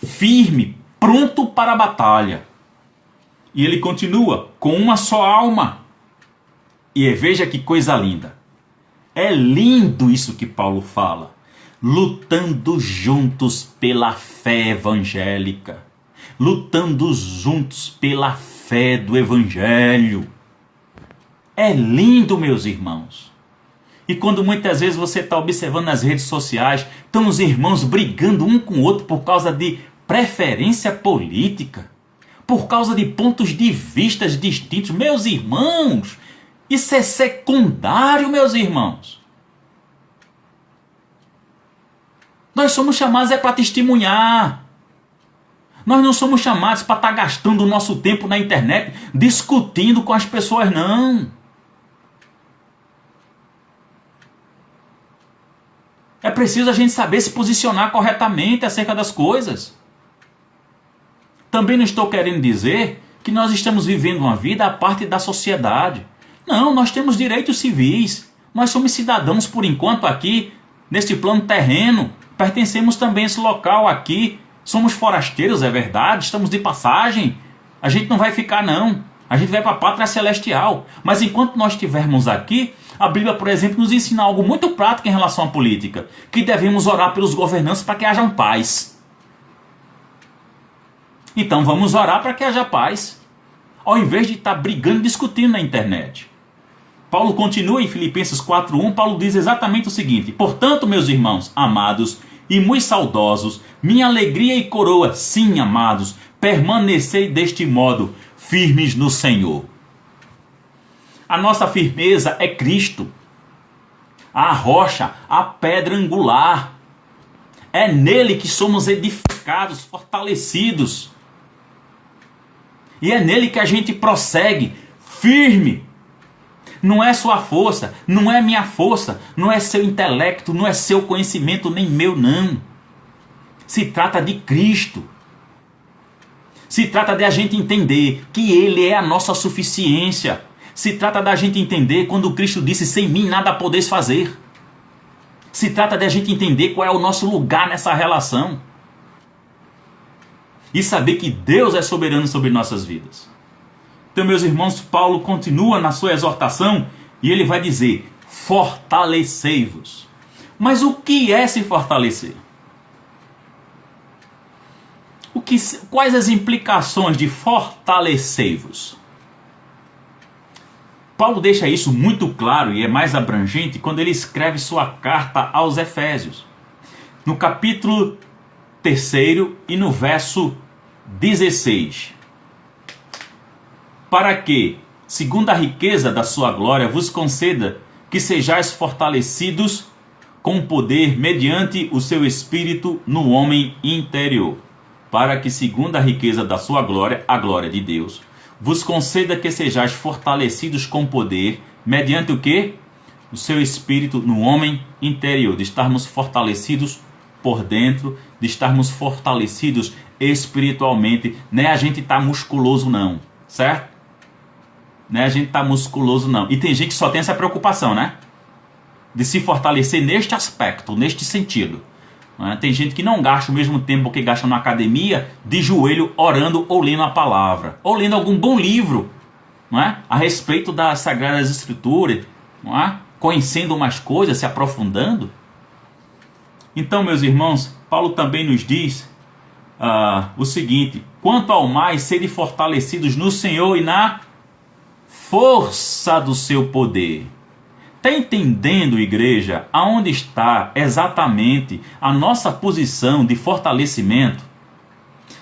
firme, pronto para a batalha. E ele continua, com uma só alma. E veja que coisa linda. É lindo isso que Paulo fala. Lutando juntos pela fé evangélica. Lutando juntos pela fé do Evangelho. É lindo, meus irmãos. E quando muitas vezes você está observando nas redes sociais, estão os irmãos brigando um com o outro por causa de preferência política, por causa de pontos de vista distintos. Meus irmãos, isso é secundário, meus irmãos. Nós somos chamados para testemunhar. Nós não somos chamados para estar gastando o nosso tempo na internet discutindo com as pessoas, não. É preciso a gente saber se posicionar corretamente acerca das coisas. Também não estou querendo dizer que nós estamos vivendo uma vida à parte da sociedade. Não, nós temos direitos civis. Nós somos cidadãos por enquanto aqui, neste plano terreno. Pertencemos também a esse local aqui. Somos forasteiros, é verdade, estamos de passagem. A gente não vai ficar, não. A gente vai para a pátria celestial. Mas enquanto nós estivermos aqui, a Bíblia, por exemplo, nos ensina algo muito prático em relação à política. Que devemos orar pelos governantes para que haja paz. Então vamos orar para que haja paz. Ao invés de estar brigando e discutindo na internet. Paulo continua em Filipenses 4:1, Paulo diz exatamente o seguinte: portanto, meus irmãos, amados e muito saudosos, minha alegria e coroa, sim, amados, permanecei deste modo, firmes no Senhor. A nossa firmeza é Cristo, a rocha, a pedra angular. É nele que somos edificados, fortalecidos. E é nele que a gente prossegue, firme. Não é sua força, não é minha força, não é seu intelecto, não é seu conhecimento, nem meu, não. Se trata de Cristo. Se trata de a gente entender que Ele é a nossa suficiência. Se trata da gente entender quando Cristo disse: sem mim nada podeis fazer. Se trata de a gente entender qual é o nosso lugar nessa relação. E saber que Deus é soberano sobre nossas vidas. Então, meus irmãos, Paulo continua na sua exortação e ele vai dizer: fortalecei-vos. Mas o que é se fortalecer? Quais as implicações de fortalecei-vos? Paulo deixa isso muito claro e é mais abrangente quando ele escreve sua carta aos Efésios. No capítulo 3 e no verso 16. Para que, segundo a riqueza da sua glória, vos conceda que sejais fortalecidos com poder mediante o seu Espírito no homem interior. Para que, segundo a riqueza da sua glória, a glória de Deus, vos conceda que sejais fortalecidos com poder mediante o quê? O seu Espírito no homem interior. De estarmos fortalecidos por dentro, de estarmos fortalecidos espiritualmente. Não é a gente estar musculoso não, certo? Não é a gente estar musculoso não. E tem gente que só tem essa preocupação, né? De se fortalecer neste aspecto, neste sentido. Não é? Tem gente que não gasta o mesmo tempo que gasta na academia, de joelho, orando ou lendo a palavra, ou lendo algum bom livro, não é? A respeito das Sagradas Escrituras, não é? Conhecendo mais coisas, se aprofundando. Então, meus irmãos, Paulo também nos diz o seguinte: quanto ao mais, sede fortalecidos no Senhor e na força do seu poder. Está entendendo, igreja, aonde está exatamente a nossa posição de fortalecimento?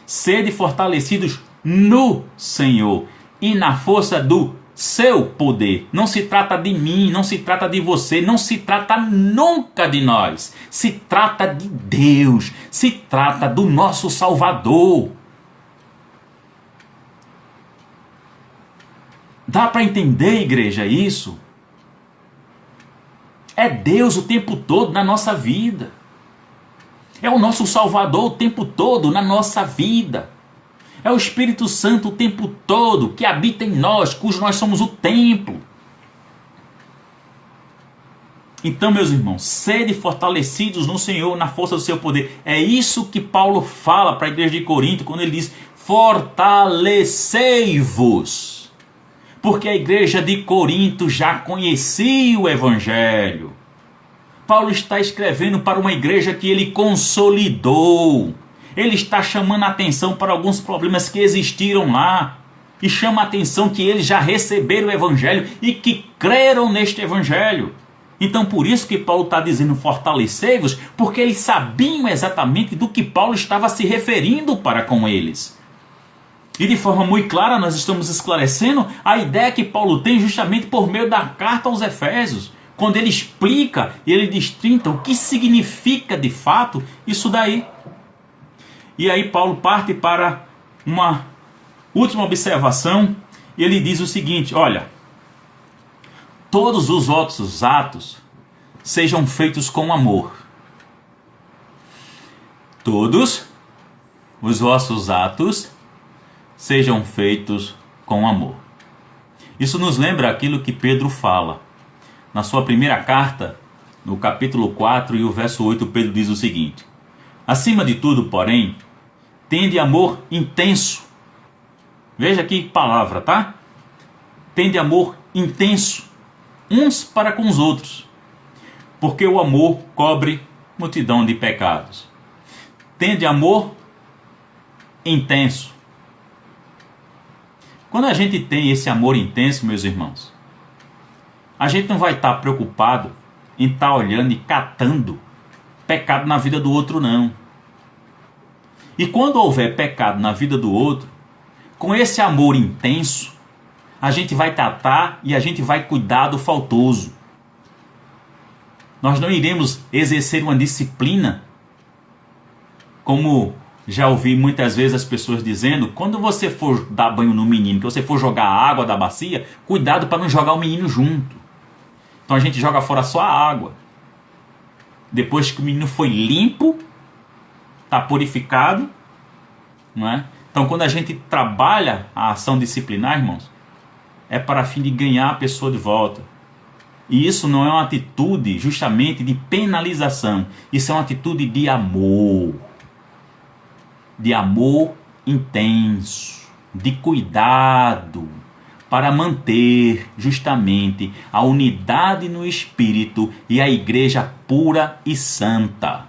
Sede fortalecidos no Senhor e na força do seu poder. Não se trata de mim, não se trata de você, não se trata nunca de nós. Se trata de Deus, se trata do nosso Salvador. Dá para entender, igreja, isso? É Deus o tempo todo na nossa vida. É o nosso Salvador o tempo todo na nossa vida. É o Espírito Santo o tempo todo que habita em nós, cujo nós somos o templo. Então, meus irmãos, sede fortalecidos no Senhor, na força do seu poder. É isso que Paulo fala para a igreja de Corinto quando ele diz: fortalecei-vos. Porque a igreja de Corinto já conhecia o Evangelho. Paulo está escrevendo para uma igreja que ele consolidou. Ele está chamando a atenção para alguns problemas que existiram lá. E chama a atenção que eles já receberam o Evangelho e que creram neste Evangelho. Então por isso que Paulo está dizendo fortalecei-vos, porque eles sabiam exatamente do que Paulo estava se referindo para com eles. E de forma muito clara nós estamos esclarecendo a ideia que Paulo tem justamente por meio da carta aos Efésios, quando ele explica e ele destrinta o que significa de fato isso daí. E aí Paulo parte para uma última observação e ele diz o seguinte: olha, todos os outros atos sejam feitos com amor. Todos os vossos atos sejam feitos com amor. Isso nos lembra aquilo que Pedro fala. Na sua primeira carta, no capítulo 4 e o verso 8, Pedro diz o seguinte: acima de tudo, porém, tende amor intenso. Veja que palavra, tá? Tende amor intenso, uns para com os outros, porque o amor cobre multidão de pecados. Tende amor intenso. Quando a gente tem esse amor intenso, meus irmãos, a gente não vai estar preocupado em estar olhando e catando pecado na vida do outro, não. E quando houver pecado na vida do outro, com esse amor intenso, a gente vai tratar e a gente vai cuidar do faltoso. Nós não iremos exercer uma disciplina, como já ouvi muitas vezes as pessoas dizendo: quando você for dar banho no menino, que você for jogar a água da bacia, cuidado para não jogar o menino junto. Então a gente joga fora só a água. Depois que o menino foi limpo, está purificado, não é? Então quando a gente trabalha a ação disciplinar, irmãos, é para fim de ganhar a pessoa de volta. E isso não é uma atitude justamente de penalização. Isso é uma atitude de amor. De amor intenso, de cuidado, para manter justamente a unidade no Espírito e a igreja pura e santa.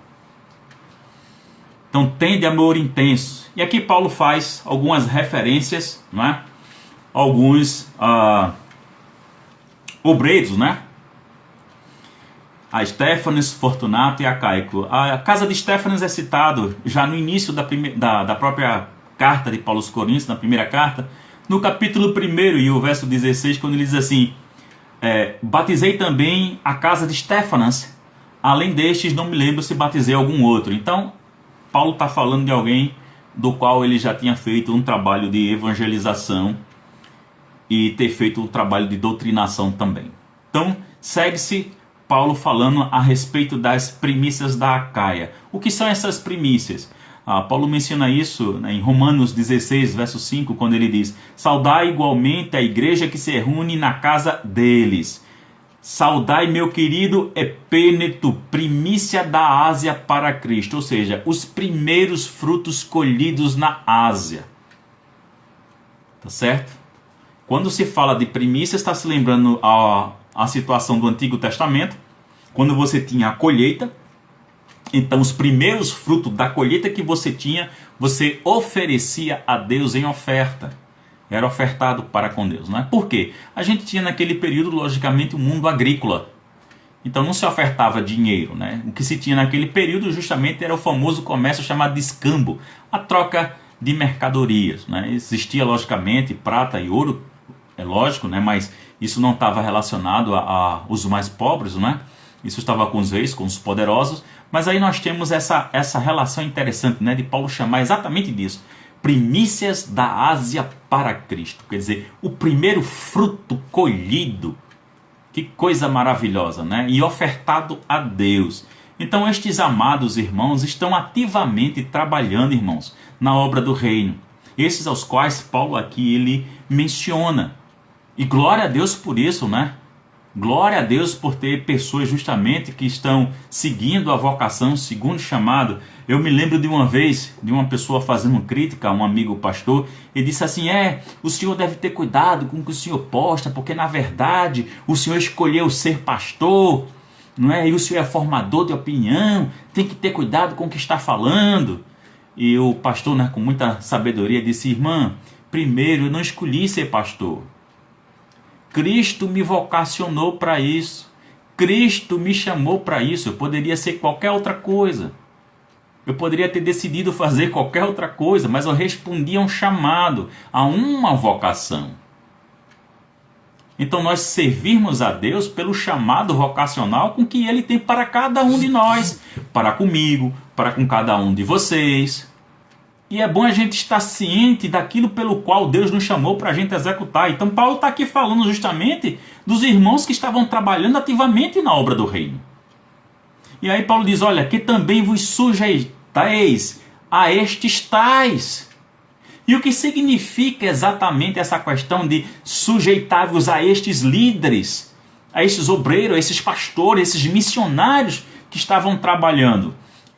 Então tende amor intenso. E aqui Paulo faz algumas referências, não é? Alguns obreiros, né? A Estéfanas, Fortunato e Acaico. A casa de Estéfanas é citado já no início da própria carta de Paulo aos Coríntios, na primeira carta, no capítulo 1 e o verso 16, quando ele diz assim: batizei também a casa de Estéfanas, além destes não me lembro se batizei algum outro. Então, Paulo está falando de alguém do qual ele já tinha feito um trabalho de evangelização e ter feito um trabalho de doutrinação também. Então, segue-se Paulo falando a respeito das primícias da Acaia. O que são essas primícias? Paulo menciona isso, né, em Romanos 16, verso 5, quando ele diz: saudai igualmente a igreja que se reúne na casa deles. Saudai, meu querido Epêneto, primícia da Ásia para Cristo. Ou seja, os primeiros frutos colhidos na Ásia. Tá certo? Quando se fala de primícia, está se lembrando a situação do Antigo Testamento, quando você tinha a colheita. Então, os primeiros frutos da colheita que você tinha, você oferecia a Deus em oferta. Era ofertado para com Deus, não é? Por quê? A gente tinha naquele período, logicamente, um mundo agrícola. Então, não se ofertava dinheiro, né? O que se tinha naquele período, justamente, era o famoso comércio chamado de escambo, a troca de mercadorias, né? Existia, logicamente, prata e ouro, é lógico, né? Mas isso não estava relacionado aos mais pobres, não é? Isso estava com os reis, com os poderosos. Mas aí nós temos essa relação interessante, né, de Paulo chamar exatamente disso. Primícias da Ásia para Cristo. Quer dizer, o primeiro fruto colhido. Que coisa maravilhosa, né? E ofertado a Deus. Então estes amados irmãos estão ativamente trabalhando, irmãos, na obra do reino. Esses aos quais Paulo aqui ele menciona. E glória a Deus por isso, né? Glória a Deus por ter pessoas justamente que estão seguindo a vocação, segundo o chamado. Eu me lembro de uma vez, de uma pessoa fazendo crítica a um amigo pastor, e disse assim, o senhor deve ter cuidado com o que o senhor posta, porque na verdade o senhor escolheu ser pastor, não é? E o senhor é formador de opinião, tem que ter cuidado com o que está falando. E o pastor, né, com muita sabedoria, disse, irmã, primeiro eu não escolhi ser pastor. Cristo me vocacionou para isso. Cristo me chamou para isso. Eu poderia ser qualquer outra coisa. Eu poderia ter decidido fazer qualquer outra coisa, mas eu respondi a um chamado, a uma vocação. Então nós servirmos a Deus pelo chamado vocacional com que Ele tem para cada um de nós. Para comigo, para com cada um de vocês. E é bom a gente estar ciente daquilo pelo qual Deus nos chamou para a gente executar. Então Paulo está aqui falando justamente dos irmãos que estavam trabalhando ativamente na obra do reino. E aí Paulo diz, olha, que também vos sujeitais a estes tais. E o que significa exatamente essa questão de sujeitar-vos a estes líderes, a estes obreiros, a esses pastores, esses missionários que estavam trabalhando?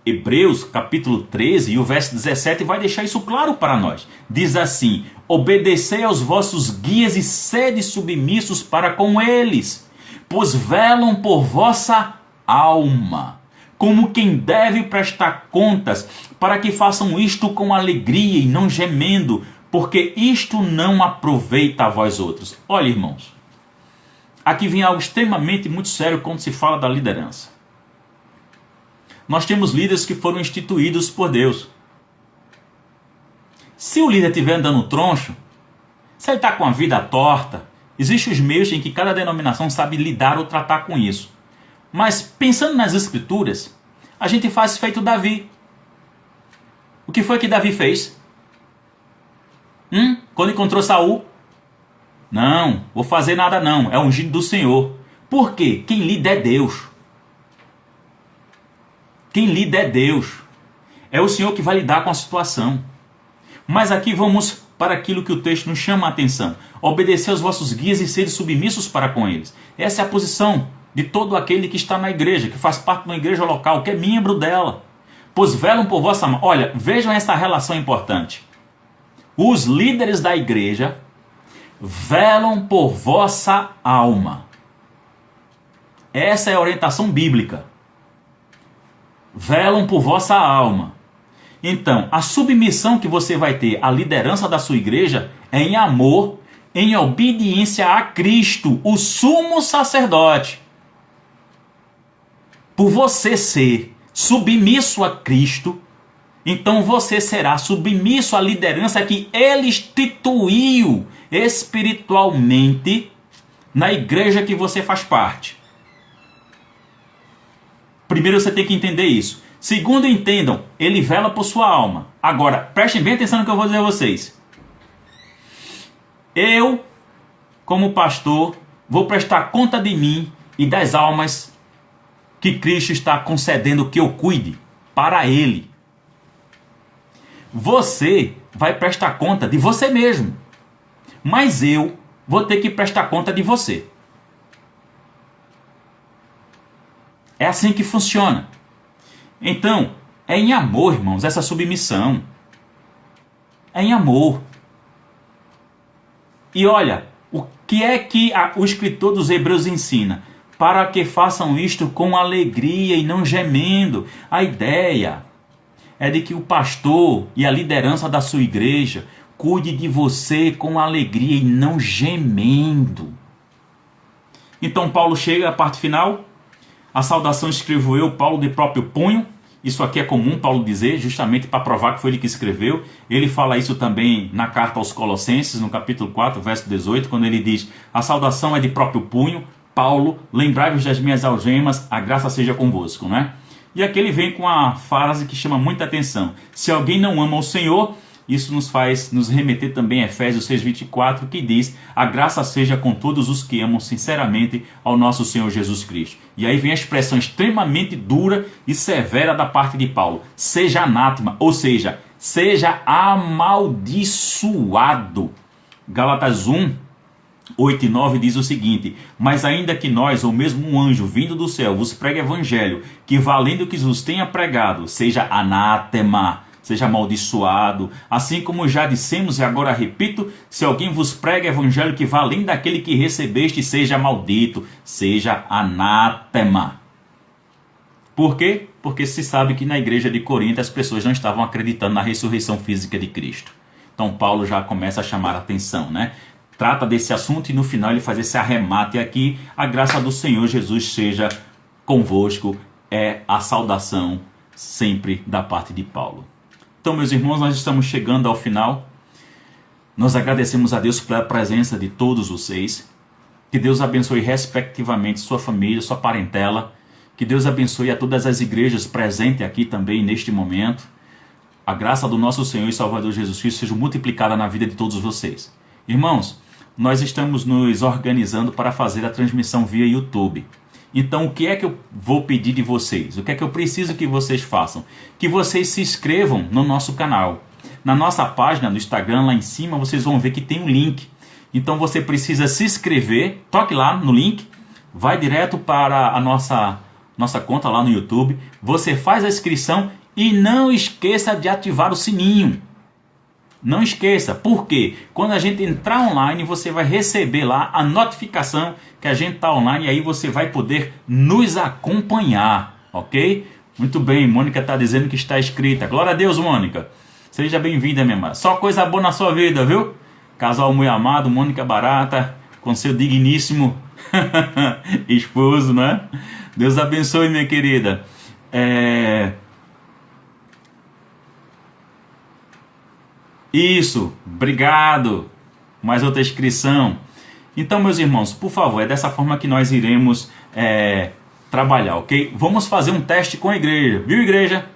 Hebreus capítulo 13 e o verso 17 vai deixar isso claro para nós. Diz assim, obedecei aos vossos guias e sede submissos para com eles, pois velam por vossa alma, como quem deve prestar contas, para que façam isto com alegria e não gemendo, porque isto não aproveita a vós outros. Olha, irmãos, aqui vem algo extremamente muito sério quando se fala da liderança. Nós temos líderes que foram instituídos por Deus. Se o líder estiver andando troncho, se ele está com a vida torta, existem os meios em que cada denominação sabe lidar ou tratar com isso. Mas pensando nas escrituras, a gente faz feito Davi. O que foi que Davi fez? Quando encontrou Saul? Não, vou fazer nada não, é ungido do Senhor. Por quê? Quem lida é Deus. Quem lida é Deus. É o Senhor que vai lidar com a situação. Mas aqui vamos para aquilo que o texto nos chama a atenção. Obedecer aos vossos guias e ser submissos para com eles. Essa é a posição de todo aquele que está na igreja, que faz parte de uma igreja local, que é membro dela. Pois velam por vossa alma. Olha, vejam essa relação importante. Os líderes da igreja velam por vossa alma. Essa é a orientação bíblica. Velam por vossa alma. Então, a submissão que você vai ter à liderança da sua igreja é em amor, em obediência a Cristo, o sumo sacerdote. Por você ser submisso a Cristo, então você será submisso à liderança que Ele instituiu espiritualmente na igreja que você faz parte. Primeiro você tem que entender isso. Segundo, entendam, ele vela por sua alma. Agora, prestem bem atenção no que eu vou dizer a vocês. Eu, como pastor, vou prestar conta de mim e das almas que Cristo está concedendo que eu cuide para Ele. Você vai prestar conta de você mesmo. Mas eu vou ter que prestar conta de você. É assim que funciona. Então, é em amor, irmãos, essa submissão. É em amor. E olha, o que é que o escritor dos Hebreus ensina? Para que façam isto com alegria e não gemendo. A ideia é de que o pastor e a liderança da sua igreja cuide de você com alegria e não gemendo. Então Paulo chega à parte final. A saudação escrevo eu, Paulo, de próprio punho. Isso aqui é comum Paulo dizer, justamente para provar que foi ele que escreveu. Ele fala isso também na carta aos Colossenses, no capítulo 4, verso 18, quando ele diz: a saudação é de próprio punho, Paulo, lembrai-vos das minhas algemas, a graça seja convosco, né? E aqui ele vem com a frase que chama muita atenção: se alguém não ama o Senhor, isso nos faz nos remeter também a Efésios 6,24, que diz: a graça seja com todos os que amam sinceramente ao nosso Senhor Jesus Cristo. E aí vem a expressão extremamente dura e severa da parte de Paulo: seja anátema, ou seja, seja amaldiçoado. Gálatas 1, 8 e 9 diz o seguinte: mas ainda que nós, ou mesmo um anjo vindo do céu, vos pregue evangelho, que valendo o que vos tenha pregado, seja anátema, seja amaldiçoado, assim como já dissemos e agora repito, se alguém vos prega evangelho que vá além daquele que recebeste, seja maldito, seja anátema. Por quê? Porque se sabe que na igreja de Corinto as pessoas não estavam acreditando na ressurreição física de Cristo. Então Paulo já começa a chamar a atenção, né? Trata desse assunto e no final ele faz esse arremate aqui: a graça do Senhor Jesus seja convosco, é a saudação sempre da parte de Paulo. Então, meus irmãos, nós estamos chegando ao final. Nós agradecemos a Deus pela presença de todos vocês. Que Deus abençoe respectivamente sua família, sua parentela. Que Deus abençoe a todas as igrejas presentes aqui também neste momento. A graça do nosso Senhor e Salvador Jesus Cristo seja multiplicada na vida de todos vocês. Irmãos, nós estamos nos organizando para fazer a transmissão via YouTube. Então, o que é que eu vou pedir de vocês? O que é que eu preciso que vocês façam? Que vocês se inscrevam no nosso canal. Na nossa página no Instagram, lá em cima, vocês vão ver que tem um link. Então, você precisa se inscrever, toque lá no link, vai direto para a nossa conta lá no YouTube. Você faz a inscrição e não esqueça de ativar o sininho. Não esqueça, porque quando a gente entrar online, você vai receber lá a notificação que a gente está online e aí você vai poder nos acompanhar, ok? Muito bem, Mônica está dizendo que está inscrita. Glória a Deus, Mônica. Seja bem-vinda, minha irmã. Só coisa boa na sua vida, viu? Casal muito amado, Mônica Barata, com seu digníssimo esposo, né? Deus abençoe, minha querida. Isso, obrigado. Mais outra inscrição. Então, meus irmãos, por favor, é dessa forma que nós iremos trabalhar, ok? Vamos fazer um teste com a igreja, viu, igreja?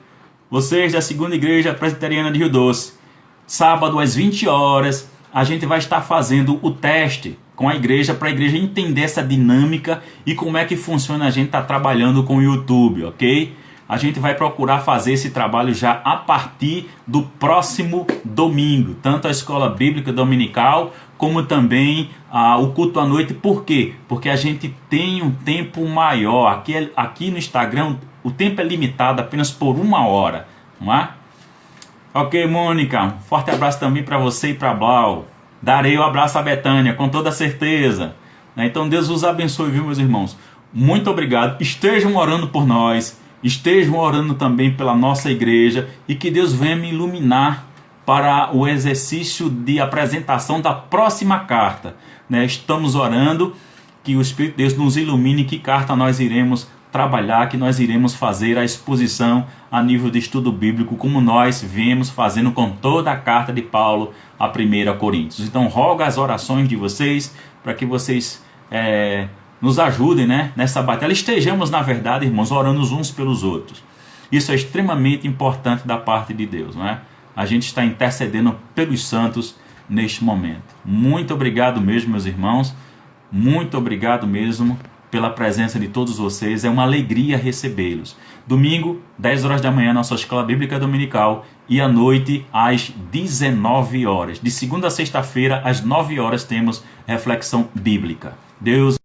Vocês da segunda igreja presbiteriana de Rio Doce. Sábado às 20 horas, a gente vai estar fazendo o teste com a igreja para a igreja entender essa dinâmica e como é que funciona a gente estar trabalhando com o YouTube, ok? A gente vai procurar fazer esse trabalho já a partir do próximo domingo. Tanto a escola bíblica dominical, como também o culto à noite. Por quê? Porque a gente tem um tempo maior. Aqui no Instagram, o tempo é limitado apenas por 1 hora. Não é? Ok, Mônica. Um forte abraço também para você e para Blau. Darei o abraço a Betânia, com toda certeza. Então Deus os abençoe, viu, meus irmãos? Muito obrigado. Estejam orando por nós. Estejam orando também pela nossa igreja e que Deus venha me iluminar para o exercício de apresentação da próxima carta, né? Estamos orando que o Espírito de Deus nos ilumine que carta nós iremos trabalhar, que nós iremos fazer a exposição a nível de estudo bíblico, como nós viemos fazendo com toda a carta de Paulo a 1 Coríntios. Então rogo as orações de vocês para que vocês nos ajudem, né, nessa batalha. Estejamos, na verdade, irmãos, orando uns pelos outros. Isso é extremamente importante da parte de Deus, não é? A gente está intercedendo pelos santos neste momento. Muito obrigado mesmo, meus irmãos. Muito obrigado mesmo pela presença de todos vocês. É uma alegria recebê-los. Domingo, 10 horas da manhã, nossa escola bíblica dominical. E à noite, às 19 horas. De segunda a sexta-feira, às 9 horas, temos reflexão bíblica. Deus